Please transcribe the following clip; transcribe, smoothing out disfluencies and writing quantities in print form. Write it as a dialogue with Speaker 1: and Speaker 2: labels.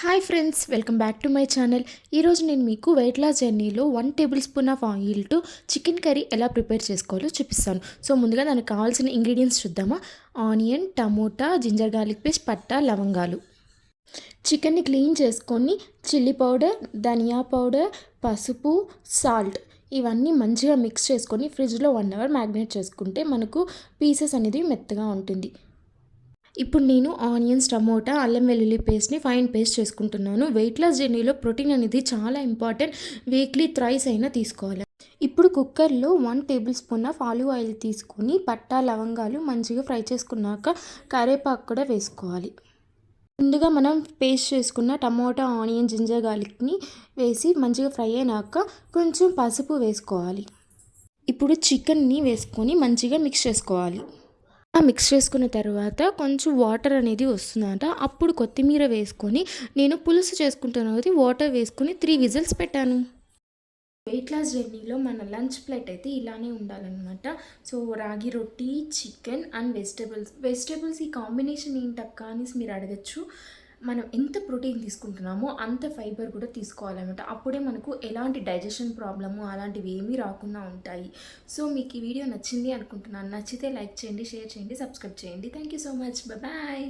Speaker 1: Hi friends, welcome back to my channel. ఈరోజు నేను మీకు వెయిట్ లాస్ జర్నీలో 1 టేబుల్ స్పూన్ ఆఫ్ ఆయిల్తో చికెన్ కర్రీ ఎలా ప్రిపేర్ చేసుకోవాలో చూపిస్తాను. సో ముందుగా దానికి కావాల్సిన ఇంగ్రీడియంట్స్ చూద్దామా. Onion, tomato, ginger garlic paste, పట్టా, లవంగాలు. చికెన్ని క్లీన్ చేసుకొని చిల్లీ పౌడర్, ధనియా పౌడర్, పసుపు, సాల్ట్ ఇవన్నీ మంచిగా మిక్స్ చేసుకొని ఫ్రిడ్జ్లో 1 అవర్ మ్యాగ్నేట్ చేసుకుంటే మనకు పీసెస్ అనేది మెత్తగా ఉంటుంది. ఇప్పుడు నేను ఆనియన్స్, టమోటా, అల్లం వెల్లుల్లి పేస్ట్ని ఫైన్ పేస్ట్ చేసుకుంటున్నాను. వెయిట్ లాస్ జర్నీలో ప్రోటీన్ అనేది చాలా ఇంపార్టెంట్. వీక్లీ థ్రైస్ అయినా తీసుకోవాలి. ఇప్పుడు కుక్కర్లో 1 tablespoon of olive oil తీసుకొని పట్టా, లవంగాలు మంచిగా ఫ్రై చేసుకున్నాక కరివేపాకు కూడా వేసుకోవాలి. ముందుగా మనం పేస్ట్ చేసుకున్న టమోటా, ఆనియన్, జింజర్ గార్లిక్ని వేసి మంచిగా ఫ్రై అయినాక కొంచెం పసుపు వేసుకోవాలి. ఇప్పుడు చికెన్ని వేసుకొని మంచిగా మిక్స్ చేసుకోవాలి. మిక్స్ చేసుకున్న తర్వాత కొంచెం వాటర్ అనేది వస్తుందట. అప్పుడు కొత్తిమీర వేసుకొని నేను పులుసు చేసుకుంటున్నాను కాబట్టి వాటర్ వేసుకొని 3 విజిల్స్ పెట్టాను. వెయిట్ లాస్ జర్నీలో మన లంచ్ ప్లేట్ అయితే ఇలానే ఉండాలన్నమాట. సో రాగి రొట్టి, చికెన్ అండ్ వెజిటేబుల్స్ ఈ కాంబినేషన్ ఏంటక్క అని మీరు అడగచ్చు. మనం ఎంత ప్రోటీన్ తీసుకుంటున్నామో అంత ఫైబర్ కూడా తీసుకోవాలన్నమాట. అప్పుడే మనకు ఎలాంటి డైజెషన్ ప్రాబ్లము అలాంటివి ఏమీ రాకుండా ఉంటాయి. సో మీకు ఈ వీడియో నచ్చింది అనుకుంటున్నాను. నచ్చితే లైక్ చేయండి, షేర్ చేయండి, సబ్స్క్రైబ్ చేయండి. Thank you so much. Bye.